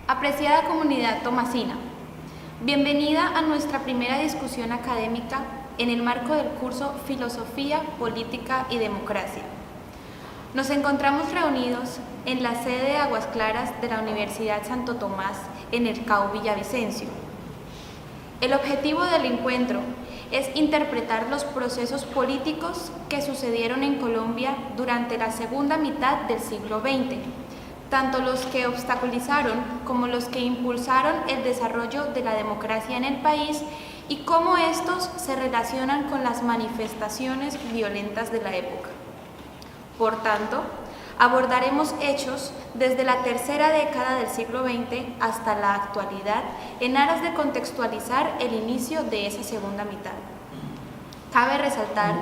Apreciada comunidad tomasina, bienvenida a nuestra primera discusión académica en el marco del curso Filosofía, Política y Democracia. Nos encontramos reunidos en la sede de Aguas Claras de la Universidad Santo Tomás en el CAU Villavicencio. El objetivo del encuentro es interpretar los procesos políticos que sucedieron en Colombia durante la segunda mitad del siglo XX, tanto los que obstaculizaron como los que impulsaron el desarrollo de la democracia en el país y cómo estos se relacionan con las manifestaciones violentas de la época. Por tanto, abordaremos hechos desde la tercera década del siglo XX hasta la actualidad en aras de contextualizar el inicio de esa segunda mitad. Cabe resaltar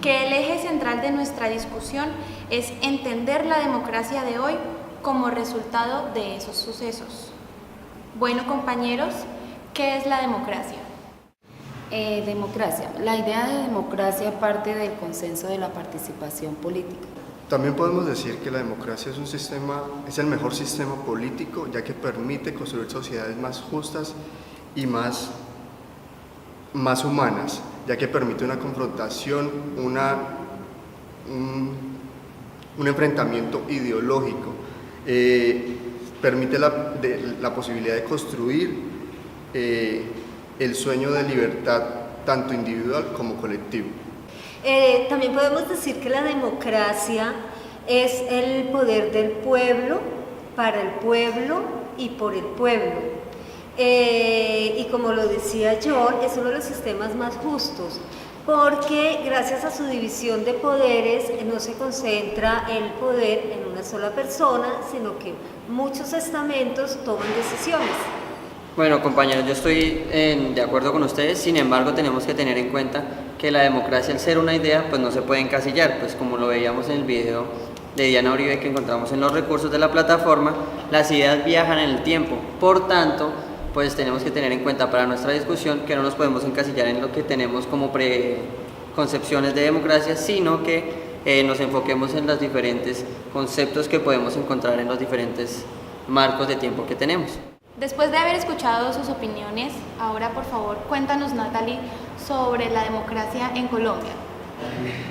que el eje central de nuestra discusión es entender la democracia de hoy como resultado de esos sucesos. Bueno, compañeros, ¿qué es la democracia? Democracia. La idea de democracia parte del consenso de la participación política. También podemos decir que la democracia es el mejor sistema político, ya que permite construir sociedades más justas y más humanas, ya que permite una confrontación, un enfrentamiento ideológico, permite la posibilidad de construir el sueño de libertad tanto individual como colectivo. También podemos decir que la democracia es el poder del pueblo, para el pueblo y por el pueblo. Y como lo decía John, es uno de los sistemas más justos, porque gracias a su división de poderes no se concentra el poder en una sola persona, sino que muchos estamentos toman decisiones. Bueno, compañeros, yo estoy de acuerdo con ustedes. Sin embargo, tenemos que tener en cuenta que la democracia, al ser una idea, pues no se puede encasillar, pues como lo veíamos en el video de Diana Uribe que encontramos en los recursos de la plataforma, las ideas viajan en el tiempo. Por tanto, pues tenemos que tener en cuenta para nuestra discusión que no nos podemos encasillar en lo que tenemos como preconcepciones de democracia, sino que nos enfoquemos en los diferentes conceptos que podemos encontrar en los diferentes marcos de tiempo que tenemos. Después de haber escuchado sus opiniones, ahora por favor cuéntanos, Natalie, sobre la democracia en Colombia.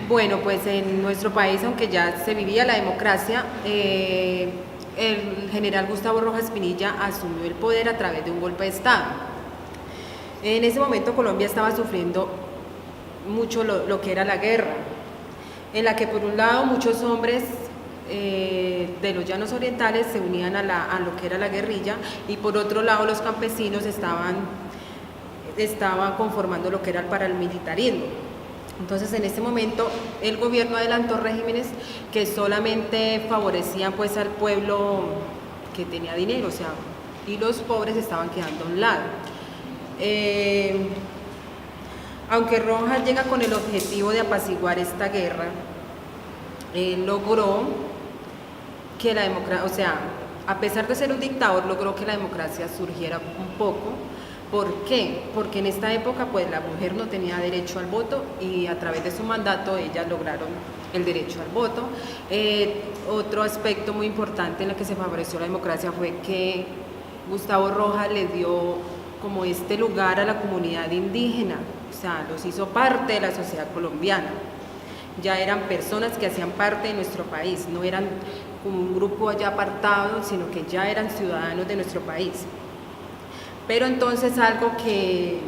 Bueno, pues en nuestro país, aunque ya se vivía la democracia, el general Gustavo Rojas Pinilla asumió el poder a través de un golpe de Estado. En ese momento Colombia estaba sufriendo mucho lo que era la guerra, en la que por un lado muchos hombres de los llanos orientales se unían a lo que era la guerrilla y por otro lado los campesinos estaban conformando lo que era el paramilitarismo. Entonces en ese momento el gobierno adelantó regímenes que solamente favorecían pues al pueblo que tenía dinero, o sea, y los pobres estaban quedando a un lado. Aunque Rojas llega con el objetivo de apaciguar esta guerra, él logró que la democracia, o sea, a pesar de ser un dictador, logró que la democracia surgiera un poco. ¿Por qué? Porque en esta época pues la mujer no tenía derecho al voto y a través de su mandato ellas lograron el derecho al voto. Otro aspecto muy importante en el que se favoreció la democracia fue que Gustavo Rojas le dio como este lugar a la comunidad indígena, o sea, los hizo parte de la sociedad colombiana. Ya eran personas que hacían parte de nuestro país, no eran como un grupo allá apartado, sino que ya eran ciudadanos de nuestro país. Pero entonces algo que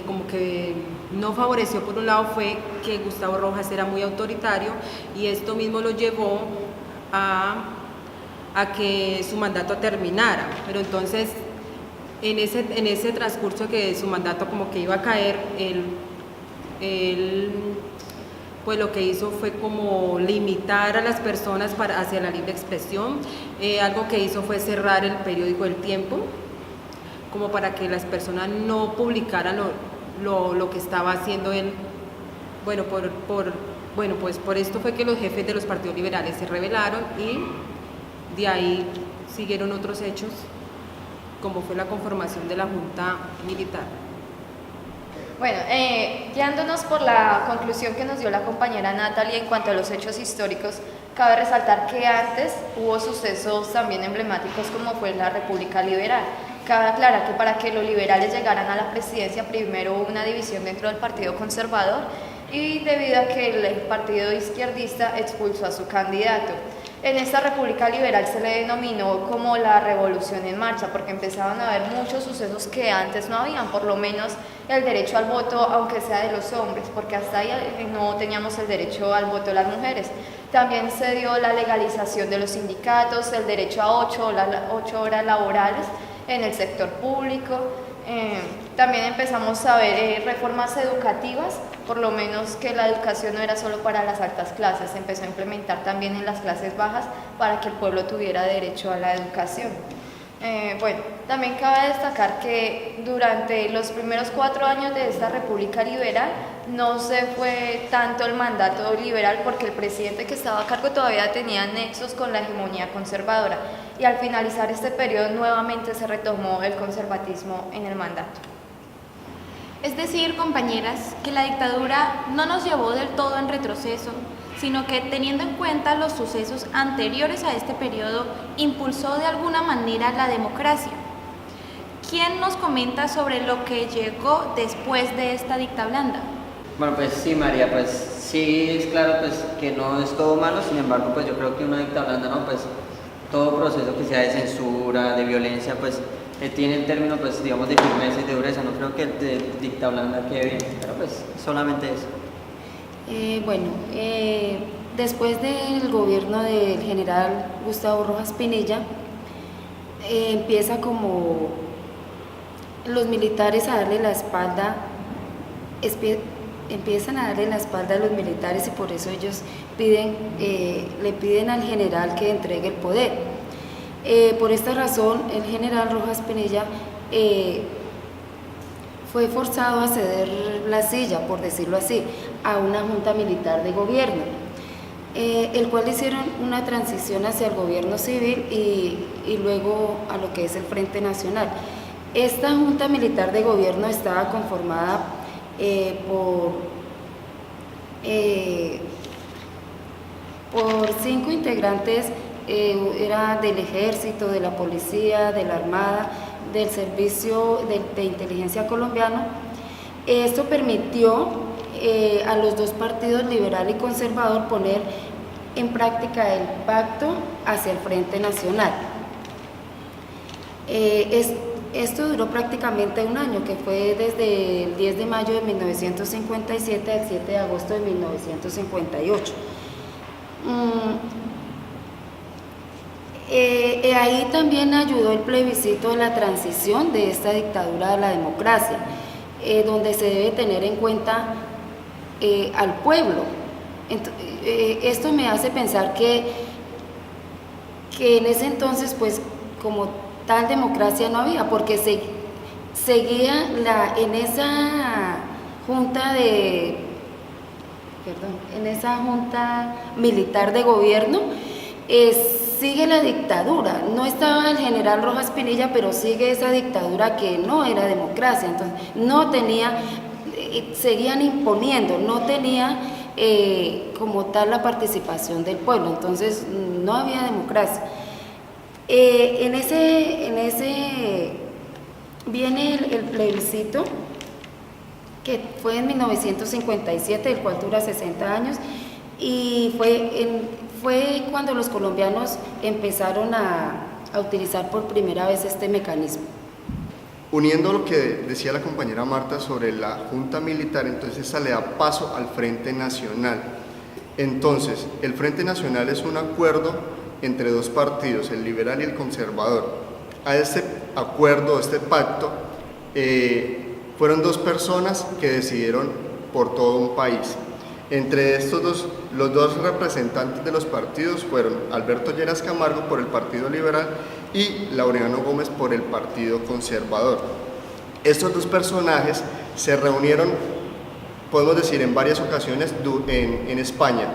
como que no favoreció por un lado fue que Gustavo Rojas era muy autoritario y esto mismo lo llevó a que su mandato terminara. Pero entonces en ese transcurso que su mandato como que iba a caer, él pues lo que hizo fue como limitar a las personas hacia la libre expresión. Algo que hizo fue cerrar el periódico El Tiempo, como para que las personas no publicaran lo que estaba haciendo él. Bueno, pues por esto fue que los jefes de los partidos liberales se rebelaron y de ahí siguieron otros hechos, como fue la conformación de la Junta Militar. Bueno, guiándonos por la conclusión que nos dio la compañera Natalie en cuanto a los hechos históricos Cabe resaltar que antes hubo sucesos también emblemáticos como fue la República Liberal. Cabe aclarar que para que los liberales llegaran a la presidencia primero hubo una división dentro del Partido Conservador y debido a que el partido izquierdista expulsó a su candidato. En esta República Liberal se le denominó como la revolución en marcha porque empezaban a haber muchos sucesos que antes no habían, por lo menos el derecho al voto, aunque sea de los hombres, porque hasta ahí no teníamos el derecho al voto de las mujeres. También se dio la legalización de los sindicatos, el derecho a 8 horas laborales en el sector público. También empezamos a ver reformas educativas, por lo menos que la educación no era solo para las altas clases, se empezó a implementar también en las clases bajas para que el pueblo tuviera derecho a la educación. Bueno, también cabe destacar que durante los primeros 4 años de esta República Liberal no se fue tanto el mandato liberal porque el presidente que estaba a cargo todavía tenía nexos con la hegemonía conservadora y al finalizar este periodo nuevamente se retomó el conservatismo en el mandato. Es decir, compañeras, que la dictadura no nos llevó del todo en retroceso, sino que teniendo en cuenta los sucesos anteriores a este periodo, impulsó de alguna manera la democracia. ¿Quién nos comenta sobre lo que llegó después de esta dicta blanda? Bueno, pues sí, María, pues sí es claro pues que no es todo malo, sin embargo, pues yo creo que una dicta blanda, ¿no? Pues todo proceso que sea de censura, de violencia, pues tiene el término, pues digamos, de firmeza y de dureza. No creo que de dicta blanda quede bien, pero pues solamente eso. Después del gobierno del general Gustavo Rojas Pinilla, empieza como los militares a darle la espalda, empiezan a darle la espalda a los militares y por eso ellos le piden al general que entregue el poder. Por esta razón, el general Rojas Pinilla fue forzado a ceder la silla, por decirlo así, a una junta militar de gobierno, el cual hicieron una transición hacia el gobierno civil y luego a lo que es el Frente Nacional. Esta junta militar de gobierno estaba conformada por 5 integrantes, era del ejército, de la policía, de la armada, del servicio de inteligencia colombiano. Esto permitió a los dos partidos, liberal y conservador, poner en práctica el pacto hacia el Frente Nacional. Esto duró prácticamente un año, que fue desde el 10 de mayo de 1957 al 7 de agosto de 1958. Ahí también ayudó el plebiscito de la transición de esta dictadura a la democracia, donde se debe tener en cuenta al pueblo. Esto me hace pensar que en ese entonces, pues, como tal democracia no había, porque seguía en esa junta militar de gobierno, sigue la dictadura. No estaba el general Rojas Pinilla, pero sigue esa dictadura que no era democracia. Entonces, no tenía, seguían imponiendo, no tenía como tal la participación del pueblo. Entonces, no había democracia. En ese viene el plebiscito, que fue en 1957, el cual dura 60 años, y fue cuando los colombianos empezaron a utilizar por primera vez este mecanismo. Uniendo lo que decía la compañera Marta sobre la Junta Militar, entonces esa le da paso al Frente Nacional. Entonces, el Frente Nacional es un acuerdo entre dos partidos, el liberal y el conservador. A este acuerdo, este pacto, fueron dos personas que decidieron por todo un país. Entre estos los dos representantes de los partidos fueron Alberto Lleras Camargo por el Partido Liberal y Laureano Gómez por el Partido Conservador. Estos dos personajes se reunieron, podemos decir, en varias ocasiones en España.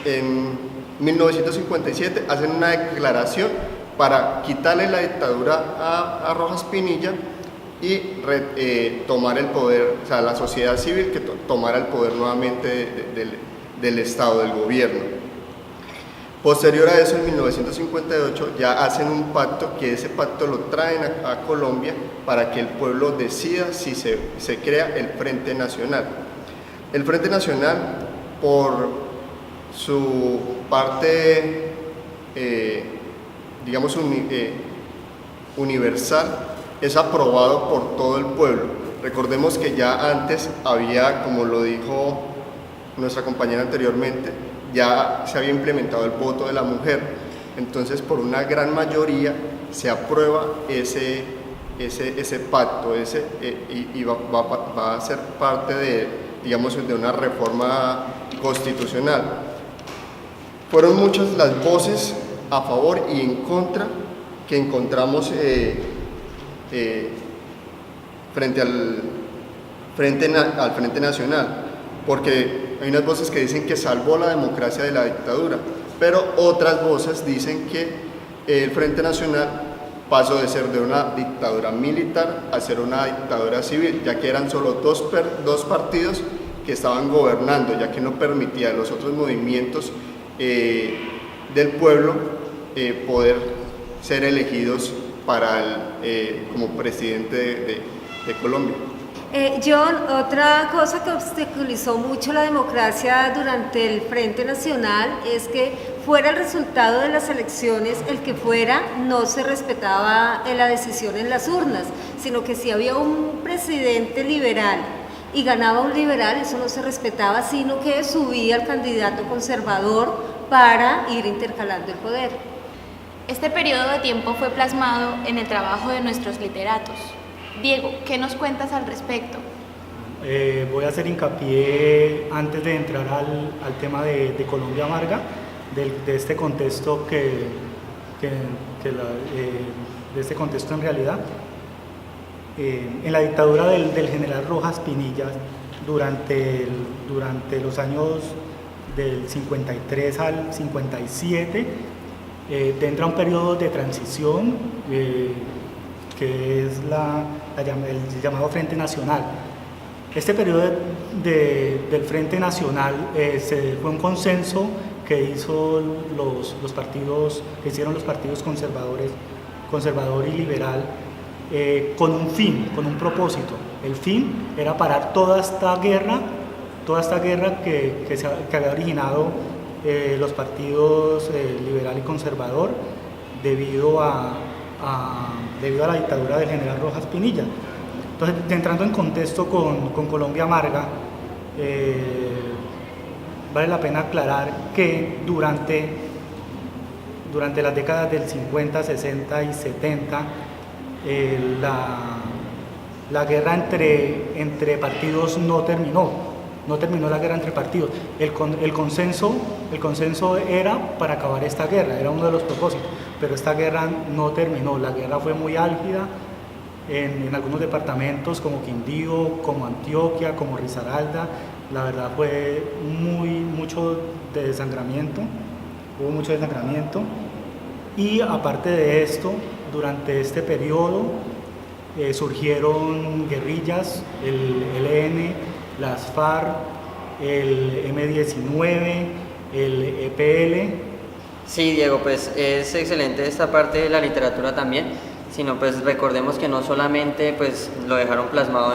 En 1957 hacen una declaración para quitarle la dictadura a Rojas Pinilla y tomar el poder, o sea, la sociedad civil que tomara el poder nuevamente del Estado, del gobierno. Posterior a eso, en 1958, ya hacen un pacto, que ese pacto lo traen a Colombia para que el pueblo decida si se crea el Frente Nacional. El Frente Nacional, por su parte, digamos, universal, es aprobado por todo el pueblo. Recordemos que ya antes había, como lo dijo nuestra compañera anteriormente, ya se había implementado el voto de la mujer, entonces por una gran mayoría se aprueba ese pacto, y va a ser parte de, digamos, de una reforma constitucional. Fueron muchas las voces a favor y en contra que encontramos frente al Frente Nacional, porque hay unas voces que dicen que salvó la democracia de la dictadura, pero otras voces dicen que el Frente Nacional pasó de ser de una dictadura militar a ser una dictadura civil, ya que eran solo dos partidos que estaban gobernando, ya que no permitía a los otros movimientos del pueblo poder ser elegidos como presidente de Colombia. John, otra cosa que obstaculizó mucho la democracia durante el Frente Nacional es que fuera el resultado de las elecciones el que fuera, no se respetaba la decisión en las urnas, sino que si había un presidente liberal y ganaba un liberal, eso no se respetaba, sino que subía al candidato conservador para ir intercalando el poder. Este periodo de tiempo fue plasmado en el trabajo de nuestros literatos. Diego, ¿qué nos cuentas al respecto? Voy a hacer hincapié, antes de entrar al tema de Colombia Amarga, de este contexto de este contexto en realidad. En la dictadura del general Rojas Pinilla, durante los años del 53 al 57, tendrá un periodo de transición que es el llamado Frente Nacional. Este periodo del Frente Nacional fue un consenso que hicieron los partidos conservador y liberal, con un fin, con un propósito. El fin era parar toda esta guerra que había originado los partidos liberal y conservador debido a la dictadura del general Rojas Pinilla. Entonces, entrando en contexto con Colombia Amarga, vale la pena aclarar que durante las décadas del 50, 60 y 70, la guerra entre partidos no terminó la guerra entre partidos. El consenso era para acabar esta guerra, era uno de los propósitos, pero esta guerra no terminó. La guerra fue muy álgida en algunos departamentos como Quindío, como Antioquia, como Risaralda. La verdad fue mucho desangramiento, hubo mucho desangramiento, y aparte de esto, durante este periodo surgieron guerrillas, el ELN, las FARC, el M-19, el EPL. Sí, Diego, pues es excelente esta parte de la literatura también, sino pues recordemos que no solamente pues lo dejaron plasmado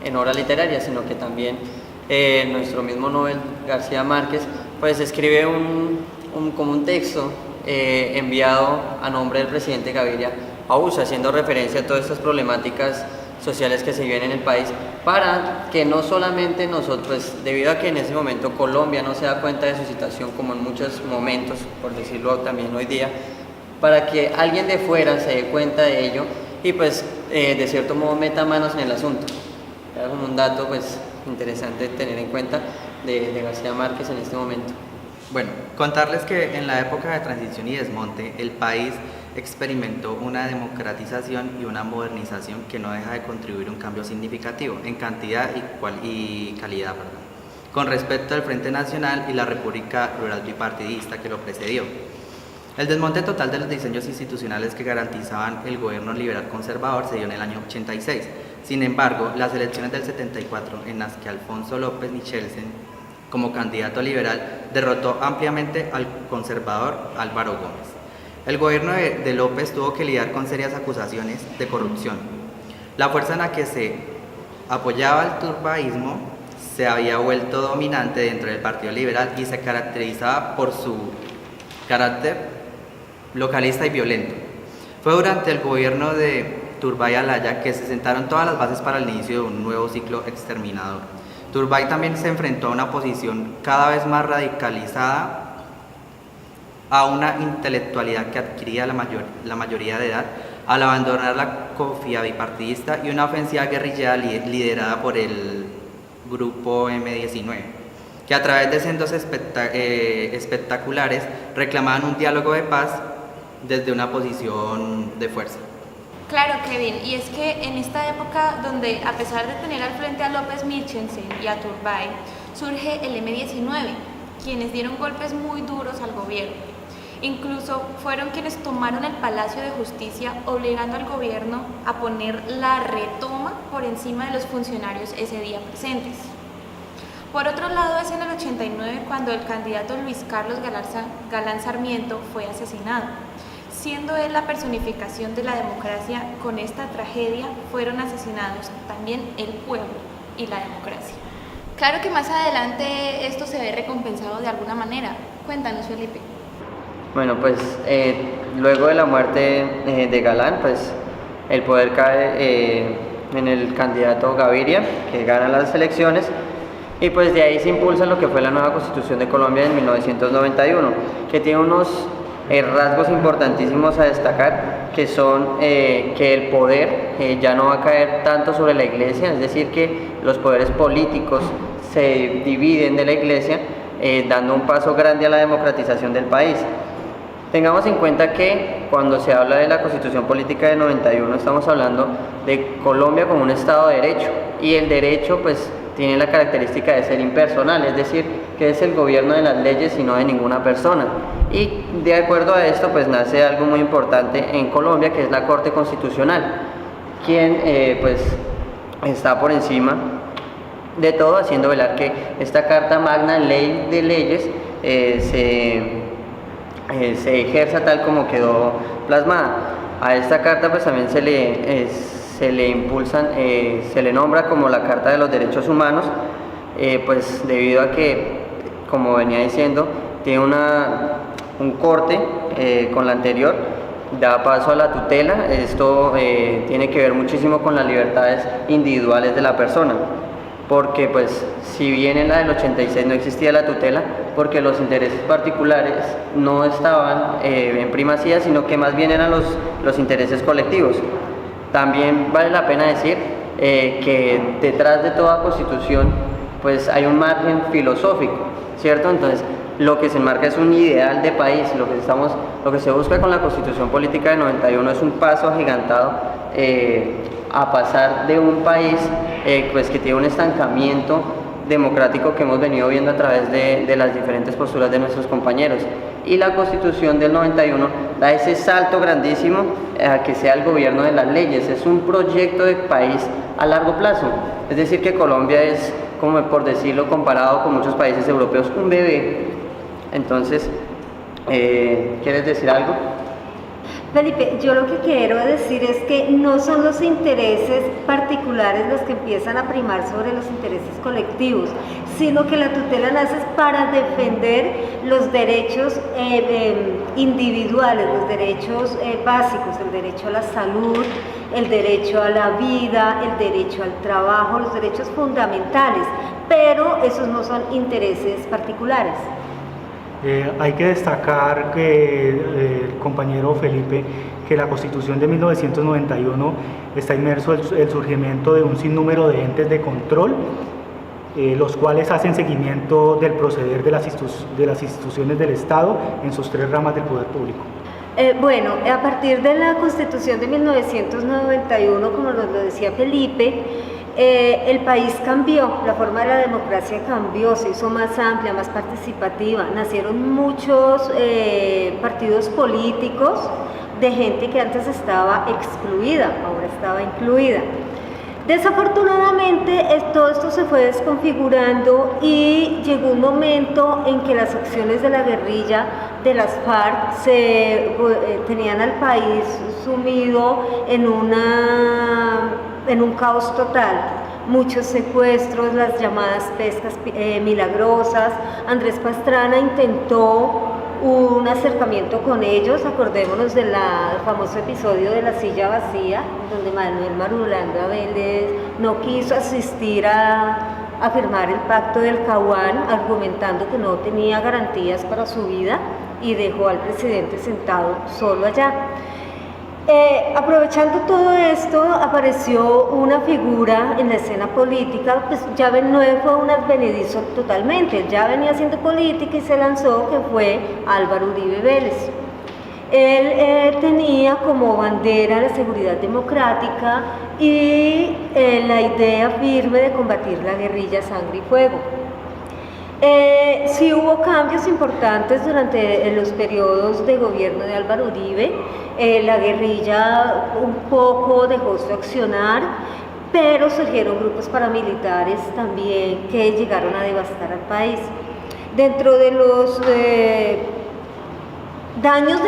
en obra literaria, sino que también nuestro mismo Nobel, García Márquez, pues escribe como un texto enviado a nombre del presidente Gaviria a USA, haciendo referencia a todas estas problemáticas sociales que se viven en el país, para que no solamente nosotros, pues debido a que en ese momento Colombia no se da cuenta de su situación, como en muchos momentos, por decirlo también hoy día, para que alguien de fuera se dé cuenta de ello y pues de cierto modo meta manos en el asunto. Era como un dato pues interesante tener en cuenta de García Márquez en este momento. Bueno, contarles que en la época de transición y desmonte, el país experimentó una democratización y una modernización que no deja de contribuir a un cambio significativo en cantidad y calidad, con respecto al Frente Nacional y la República Rural Bipartidista que lo precedió. El desmonte total de los diseños institucionales que garantizaban el gobierno liberal conservador se dio en el año 86. Sin embargo, las elecciones del 74, en las que Alfonso López Michelsen como candidato liberal, derrotó ampliamente al conservador Álvaro Gómez. El gobierno de López tuvo que lidiar con serias acusaciones de corrupción. La fuerza en la que se apoyaba el turbaísmo se había vuelto dominante dentro del Partido Liberal y se caracterizaba por su carácter localista y violento. Fue durante el gobierno de Turbay Alaya que se sentaron todas las bases para el inicio de un nuevo ciclo exterminador. Turbay también se enfrentó a una posición cada vez más radicalizada, a una intelectualidad que adquiría la mayoría de edad al abandonar la cofia bipartidista y una ofensiva guerrillera liderada por el grupo M19, que a través de sendos espectaculares reclamaban un diálogo de paz desde una posición de fuerza. Claro, Kevin, y es que en esta época donde a pesar de tener al frente a López Michelsen y a Turbay, surge el M19, quienes dieron golpes muy duros al gobierno. Incluso fueron quienes tomaron el Palacio de Justicia, obligando al gobierno a poner la retoma por encima de los funcionarios ese día presentes. Por otro lado, es en el 89 cuando el candidato Luis Carlos Galán Sarmiento fue asesinado. Siendo él la personificación de la democracia, con esta tragedia fueron asesinados también el pueblo y la democracia. Claro que más adelante esto se ve recompensado de alguna manera. Cuéntanos, Felipe. Bueno, pues luego de la muerte de Galán, pues el poder cae en el candidato Gaviria, que gana las elecciones, y pues de ahí se impulsa lo que fue la nueva Constitución de Colombia en 1991, que tiene unos rasgos importantísimos a destacar, que son que el poder ya no va a caer tanto sobre la iglesia, es decir, que los poderes políticos se dividen de la iglesia, dando un paso grande a la democratización del país. Tengamos en cuenta que cuando se habla de la Constitución Política de 91 estamos hablando de Colombia como un Estado de Derecho, y el derecho pues tiene la característica de ser impersonal, es decir, que es el gobierno de las leyes y no de ninguna persona. Y de acuerdo a esto pues nace algo muy importante en Colombia, que es la Corte Constitucional, quien pues está por encima de todo, haciendo velar que esta Carta Magna, ley de leyes, se ejerza tal como quedó plasmada. A esta carta pues también se le impulsan, se le nombra como la Carta de los Derechos Humanos, pues debido a que, como venía diciendo, tiene un corte con la anterior, da paso a la tutela. Esto tiene que ver muchísimo con las libertades individuales de la persona, porque pues si bien en la del 86 no existía la tutela, porque los intereses particulares no estaban en primacía, sino que más bien eran los intereses colectivos. También vale la pena decir que detrás de toda constitución pues hay un margen filosófico, ¿cierto? Entonces lo que se marca es un ideal de país. Lo que se busca con la Constitución Política de 91 es un paso agigantado a pasar de un país pues que tiene un estancamiento democrático que hemos venido viendo a través de las diferentes posturas de nuestros compañeros, y la Constitución del 91 da ese salto grandísimo a que sea el gobierno de las leyes. Es un proyecto de país a largo plazo, es decir, que Colombia es, como por decirlo, comparado con muchos países europeos, un bebé. Entonces, ¿quieres decir algo? Felipe, yo lo que quiero decir es que no son los intereses particulares los que empiezan a primar sobre los intereses colectivos, sino que la tutela nace para defender los derechos individuales, los derechos básicos, el derecho a la salud, el derecho a la vida, el derecho al trabajo, los derechos fundamentales, pero esos no son intereses particulares. Hay que destacar que el compañero Felipe, que la Constitución de 1991 está inmerso el surgimiento de un sinnúmero de entes de control, los cuales hacen seguimiento del proceder de las instituciones del Estado en sus tres ramas del poder público. Bueno, a partir de la Constitución de 1991, como nos lo decía Felipe, el país cambió, la forma de la democracia cambió, se hizo más amplia, más participativa, nacieron muchos partidos políticos de gente que antes estaba excluida, ahora estaba incluida. Desafortunadamente, todo esto se fue desconfigurando y llegó un momento en que las acciones de la guerrilla de las FARC tenían al país sumido en un caos total. Muchos secuestros, las llamadas pescas milagrosas. Andrés Pastrana intentó un acercamiento con ellos, acordémonos del famoso episodio de la silla vacía, donde Manuel Marulanda Vélez no quiso asistir a firmar el pacto del Caguán, argumentando que no tenía garantías para su vida y dejó al presidente sentado solo allá. Aprovechando todo esto, apareció una figura en la escena política, pues ya no fue un advenedizo totalmente, él ya venía haciendo política y se lanzó, que fue Álvaro Uribe Vélez. Él tenía como bandera la seguridad democrática y la idea firme de combatir la guerrilla a sangre y fuego. Sí hubo cambios importantes durante los periodos de gobierno de Álvaro Uribe. La guerrilla un poco dejó su accionar, pero surgieron grupos paramilitares también que llegaron a devastar al país. Dentro de los daños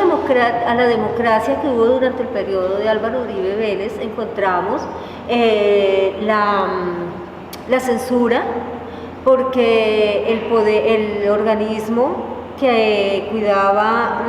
a la democracia que hubo durante el periodo de Álvaro Uribe Vélez, encontramos la censura, porque el organismo que cuidaba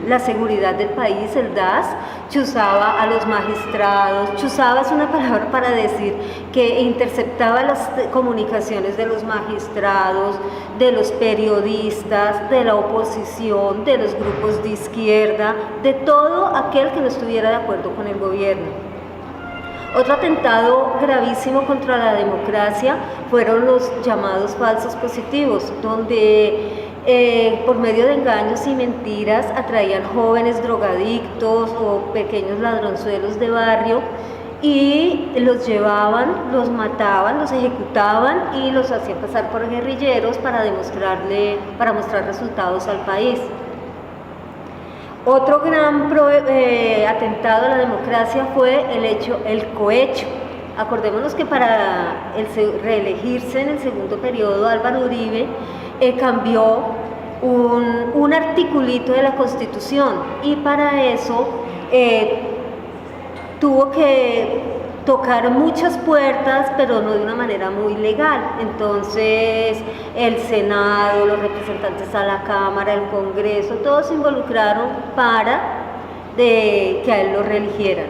la seguridad del país, el DAS, chuzaba a los magistrados. Chuzaba es una palabra para decir que interceptaba las comunicaciones de los magistrados, de los periodistas, de la oposición, de los grupos de izquierda, de todo aquel que no estuviera de acuerdo con el gobierno. Otro atentado gravísimo contra la democracia fueron los llamados falsos positivos, donde por medio de engaños y mentiras atraían jóvenes drogadictos o pequeños ladronzuelos de barrio y los llevaban, los mataban, los ejecutaban y los hacían pasar por guerrilleros para mostrar resultados al país. Otro gran atentado a la democracia fue el cohecho. Acordémonos que para reelegirse en el segundo periodo, Álvaro Uribe cambió un articulito de la Constitución y para eso tuvo que tocar muchas puertas, pero no de una manera muy legal. Entonces el Senado, los representantes a la Cámara, el Congreso, todos se involucraron para que a él lo reeligieran.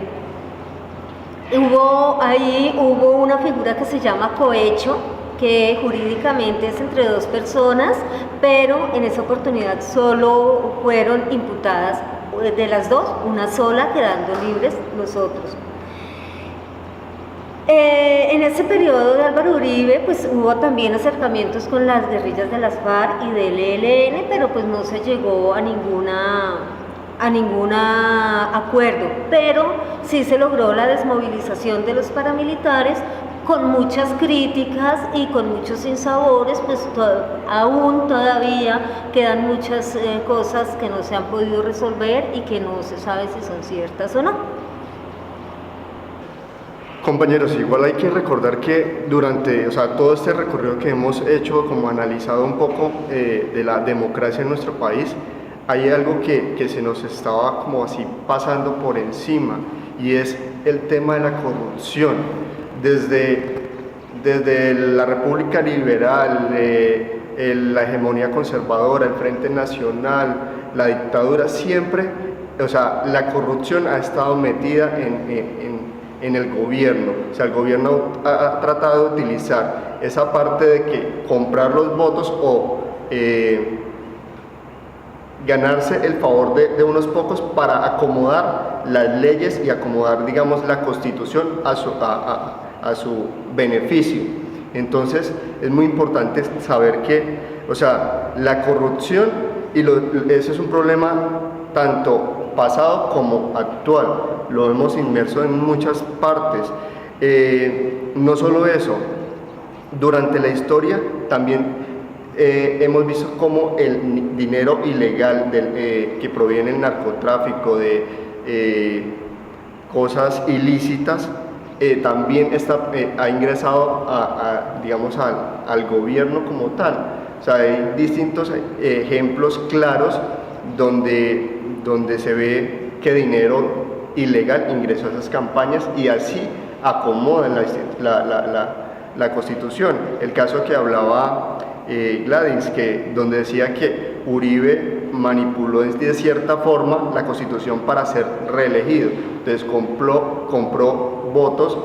Hubo una figura que se llama cohecho, que jurídicamente es entre dos personas, pero en esa oportunidad solo fueron imputadas de las dos, una sola, quedando libres los otros. En ese periodo de Álvaro Uribe, pues hubo también acercamientos con las guerrillas de las FARC y del ELN, pero pues no se llegó a ningún acuerdo, pero sí se logró la desmovilización de los paramilitares con muchas críticas y con muchos sinsabores, pues aún todavía quedan muchas cosas que no se han podido resolver y que no se sabe si son ciertas o no. Compañeros, igual hay que recordar que durante todo este recorrido que hemos hecho, como analizado un poco de la democracia en nuestro país, hay algo que se nos estaba como así pasando por encima, y es el tema de la corrupción. Desde la República Liberal, la hegemonía conservadora, el Frente Nacional, la dictadura, siempre, la corrupción ha estado metida en el gobierno. El gobierno ha tratado de utilizar esa parte de que comprar los votos o ganarse el favor de unos pocos para acomodar las leyes y acomodar, digamos, la Constitución a su beneficio. Entonces es muy importante saber que, la corrupción, ese es un problema tanto pasado como actual, lo hemos inmerso en muchas partes. No solo eso, durante la historia también hemos visto cómo el dinero ilegal que proviene del narcotráfico, de cosas ilícitas, también ha ingresado digamos, al gobierno como tal. O sea, hay distintos ejemplos claros donde se ve que dinero ilegal ingresó a esas campañas y así acomodan la Constitución. El caso que hablaba Gladys, donde decía que Uribe manipuló de cierta forma la Constitución para ser reelegido. Entonces compró votos,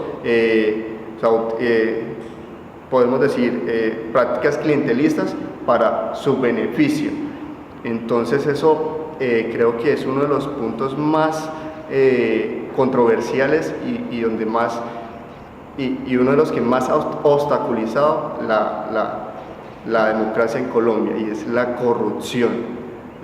podemos decir, prácticas clientelistas para su beneficio. Entonces eso creo que es uno de los puntos más controversiales y donde más y uno de los que más ha obstaculizado la democracia en Colombia, y es la corrupción.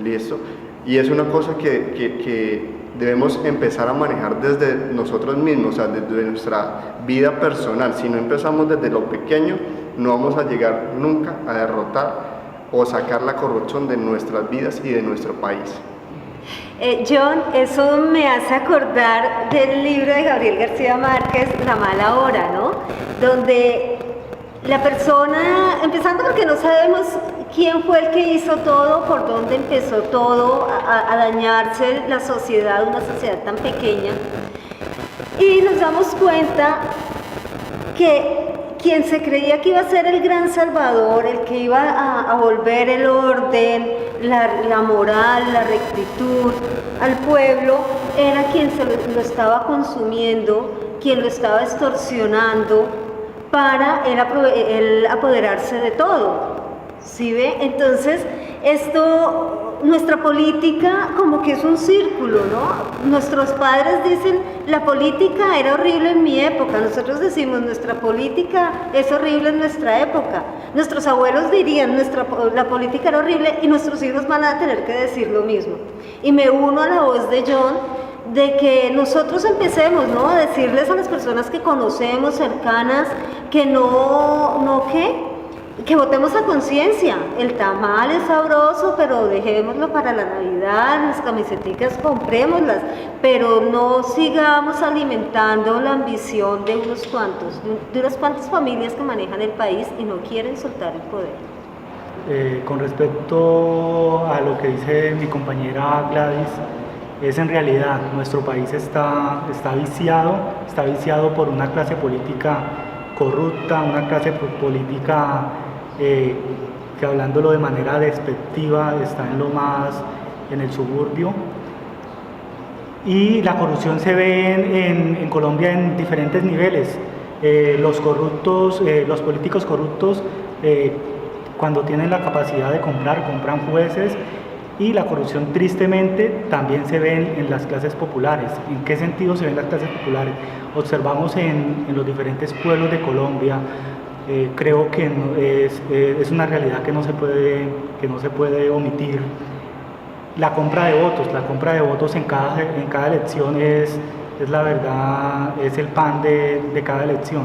¿Listo? Y es una cosa que debemos empezar a manejar desde nosotros mismos, o sea, desde nuestra vida personal. Si no empezamos desde lo pequeño, no vamos a llegar nunca a derrotar o sacar la corrupción de nuestras vidas y de nuestro país. John, eso me hace acordar del libro de Gabriel García Márquez, La mala hora, ¿no? Donde la persona, empezando porque no sabemos quién fue el que hizo todo, por dónde empezó todo a dañarse la sociedad, una sociedad tan pequeña, y nos damos cuenta que quien se creía que iba a ser el gran salvador, el que iba a volver el orden, la moral, la rectitud al pueblo, era quien lo estaba consumiendo, quien lo estaba extorsionando para él apoderarse de todo. ¿Sí ve? Entonces, nuestra política como que es un círculo, ¿no? Nuestros padres dicen, la política era horrible en mi época. Nosotros decimos, nuestra política es horrible en nuestra época. Nuestros abuelos dirían, la política era horrible, y nuestros hijos van a tener que decir lo mismo. Y me uno a la voz de John, de que nosotros empecemos, ¿no?, a decirles a las personas que conocemos, cercanas, que que votemos a conciencia. El tamal es sabroso, pero dejémoslo para la Navidad, las camisetas comprémoslas, pero no sigamos alimentando la ambición de unas cuantas familias que manejan el país y no quieren soltar el poder. Con respecto a lo que dice mi compañera Gladys, es en realidad, nuestro país está viciado por una clase política corrupta, una clase política que, hablándolo de manera despectiva, está en el suburbio, y la corrupción se ve en Colombia en diferentes niveles. Los políticos corruptos, cuando tienen la capacidad de compran jueces, y la corrupción tristemente también se ve en las clases populares. ¿En qué sentido se ven las clases populares? Observamos en los diferentes pueblos de Colombia. Creo que es una realidad que no se puede omitir. La compra de votos en cada elección es la verdad, es el pan de cada elección.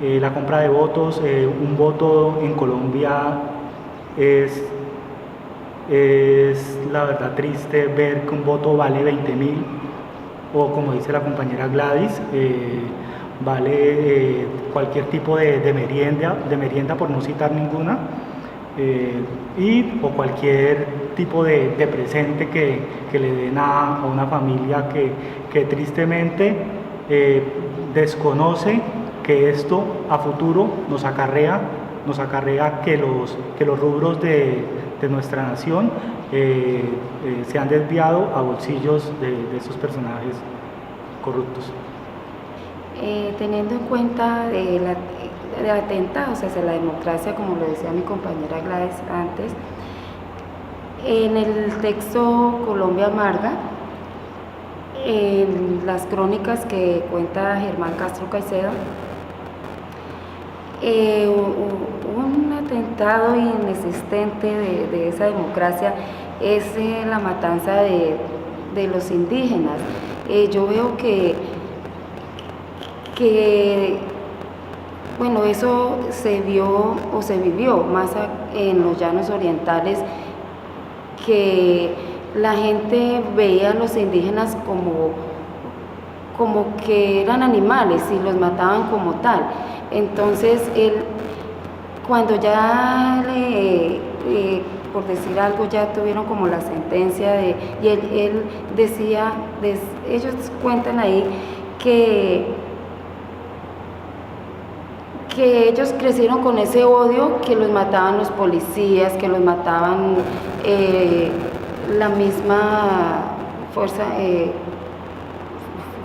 La compra de votos, un voto en Colombia es la verdad triste ver que un voto vale 20.000, o como dice la compañera Gladys, vale cualquier tipo de merienda, por no citar ninguna, o cualquier tipo de presente que le den a una familia que tristemente desconoce que esto a futuro nos acarrea que los rubros de nuestra nación se han desviado a bolsillos de esos personajes corruptos. Teniendo en cuenta el atentado hacia la democracia, como lo decía mi compañera Gladys antes, en el texto Colombia Amarga, en las crónicas que cuenta Germán Castro Caicedo, un atentado inexistente de esa democracia es la matanza de los indígenas. Yo veo que bueno, eso se vio o se vivió más en los llanos orientales, que la gente veía a los indígenas como que eran animales y los mataban como tal. Entonces él, cuando ya por decir algo, ya tuvieron como la sentencia y él decía, ellos cuentan ahí que ellos crecieron con ese odio, que los mataban los policías, que los mataban la misma fuerza,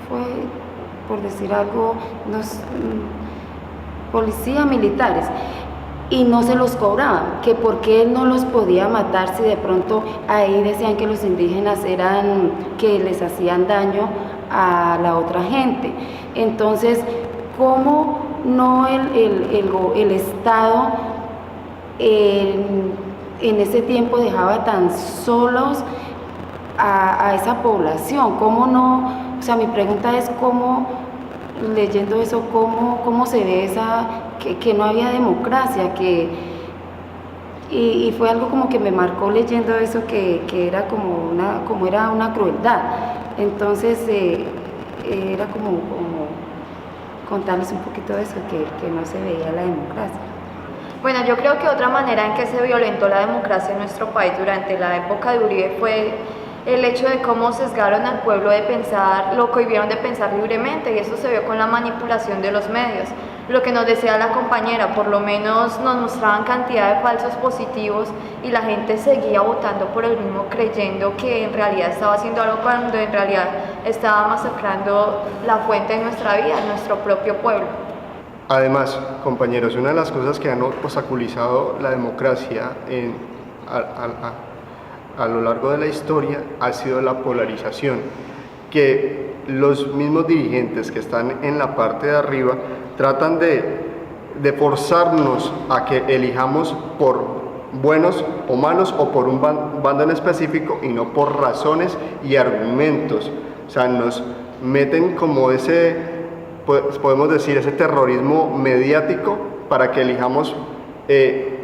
fue, por decir algo, policías militares, y no se los cobraban, que porque él no los podía matar si de pronto ahí decían que los indígenas eran, que les hacían daño a la otra gente. Entonces, ¿cómo no el Estado en ese tiempo dejaba tan solos a esa población? ¿Cómo no? O sea, mi pregunta es cómo, leyendo eso, cómo se ve que no había democracia, y fue algo como que me marcó leyendo eso, que era como era una crueldad. Entonces era como contarles un poquito de eso, que no se veía la democracia. Bueno, yo creo que otra manera en que se violentó la democracia en nuestro país durante la época de Uribe fue el hecho de cómo sesgaron al pueblo de pensar, lo cohibieron de pensar libremente, y eso se vio con la manipulación de los medios. Lo que nos decía la compañera, por lo menos nos mostraban cantidad de falsos positivos y la gente seguía votando por el mismo, creyendo que en realidad estaba haciendo algo cuando en realidad estaba masacrando la fuente de nuestra vida, nuestro propio pueblo. Además, compañeros, una de las cosas que han obstaculizado la democracia a lo largo de la historia ha sido la polarización, que los mismos dirigentes que están en la parte de arriba tratan de forzarnos a que elijamos por buenos o malos o por un bando en específico y no por razones y argumentos. O sea, nos meten como podemos decir, ese terrorismo mediático para que elijamos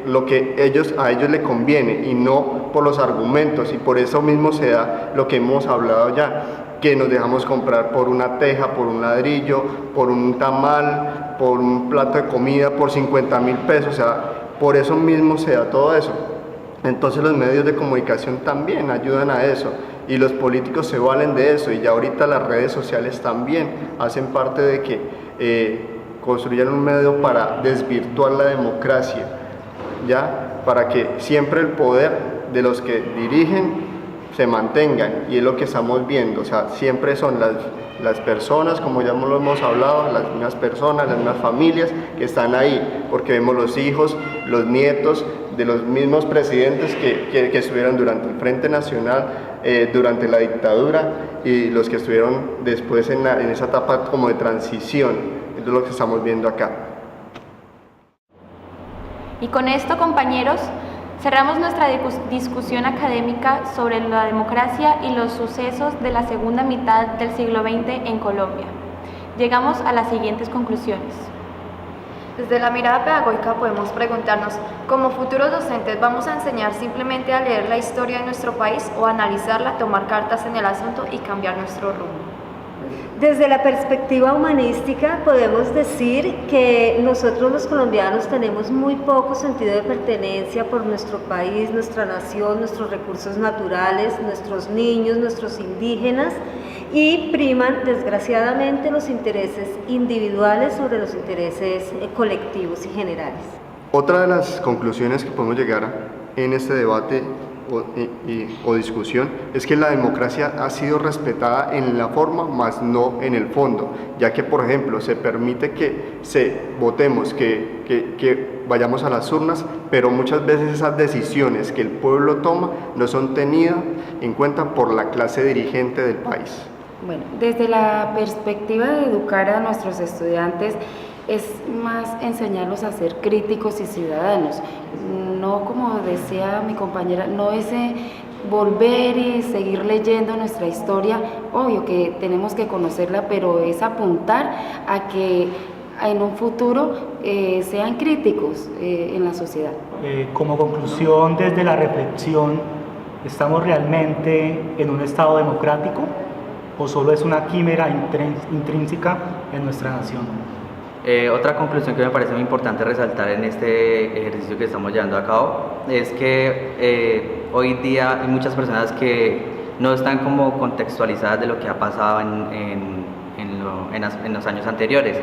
lo que a ellos les conviene y no por los argumentos, y por eso mismo se da lo que hemos hablado ya, que nos dejamos comprar por una teja, por un ladrillo, por un tamal, por un plato de comida, por 50.000 pesos, o sea, por eso mismo se da todo eso. Entonces los medios de comunicación también ayudan a eso, y los políticos se valen de eso, y ya ahorita las redes sociales también hacen parte de que construyan un medio para desvirtuar la democracia, ¿ya? Para que siempre el poder de los que dirigen se mantengan, y es lo que estamos viendo. O sea, siempre son las personas, como ya lo hemos hablado, las mismas personas, las mismas familias que están ahí, porque vemos los hijos, los nietos de los mismos presidentes que estuvieron durante el Frente Nacional, durante la dictadura, y los que estuvieron después en esa etapa como de transición. Eso es lo que estamos viendo acá. Y con esto, compañeros, cerramos nuestra discusión académica sobre la democracia y los sucesos de la segunda mitad del siglo XX en Colombia. Llegamos a las siguientes conclusiones. Desde la mirada pedagógica podemos preguntarnos, como futuros docentes, ¿vamos a enseñar simplemente a leer la historia de nuestro país o analizarla, tomar cartas en el asunto y cambiar nuestro rumbo? Desde la perspectiva humanística podemos decir que nosotros los colombianos tenemos muy poco sentido de pertenencia por nuestro país, nuestra nación, nuestros recursos naturales, nuestros niños, nuestros indígenas, y priman desgraciadamente los intereses individuales sobre los intereses colectivos y generales. Otra de las conclusiones que podemos llegar en este debate o discusión es que la democracia ha sido respetada en la forma, más no en el fondo, ya que, por ejemplo, se permite que votemos, que vayamos a las urnas, pero muchas veces esas decisiones que el pueblo toma no son tenidas en cuenta por la clase dirigente del país. Bueno, desde la perspectiva de educar a nuestros estudiantes, es más enseñarlos a ser críticos y ciudadanos, no, como decía mi compañera, no ese volver y seguir leyendo nuestra historia, obvio que tenemos que conocerla, pero es apuntar a que en un futuro sean críticos en la sociedad. Como conclusión, desde la reflexión, ¿estamos realmente en un Estado democrático? o solo es una quimera intrínseca en nuestra nación. Otra conclusión que me parece muy importante resaltar en este ejercicio que estamos llevando a cabo es que hoy día hay muchas personas que no están como contextualizadas de lo que ha pasado en los años anteriores,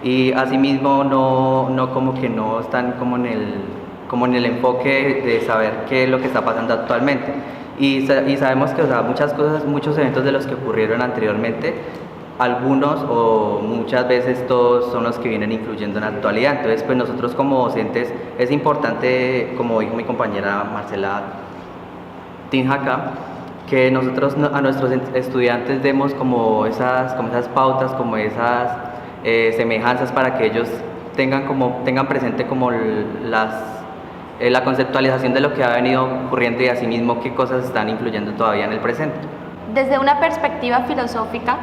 y asimismo no como que no están como en el enfoque de saber qué es lo que está pasando actualmente, y sabemos que, o sea, muchas cosas, muchos eventos de los que ocurrieron anteriormente, algunos o muchas veces todos son los que vienen influyendo en la actualidad. Entonces, pues nosotros como docentes es importante, como dijo mi compañera Marcela Tinjaca, que nosotros a nuestros estudiantes demos como esas pautas, como esas semejanzas, para que ellos tengan presente como la conceptualización de lo que ha venido ocurriendo, y asimismo qué cosas están influyendo todavía en el presente. Desde una perspectiva filosófica,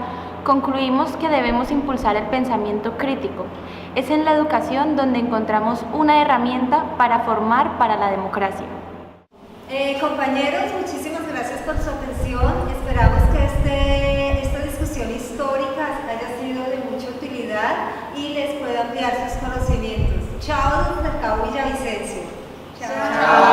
concluimos que debemos impulsar el pensamiento crítico. Es en la educación donde encontramos una herramienta para formar para la democracia. Compañeros, muchísimas gracias por su atención. Esperamos que esta discusión histórica haya sido de mucha utilidad y les pueda ampliar sus conocimientos. Chao desde el Cabo Villavicencio. Chao.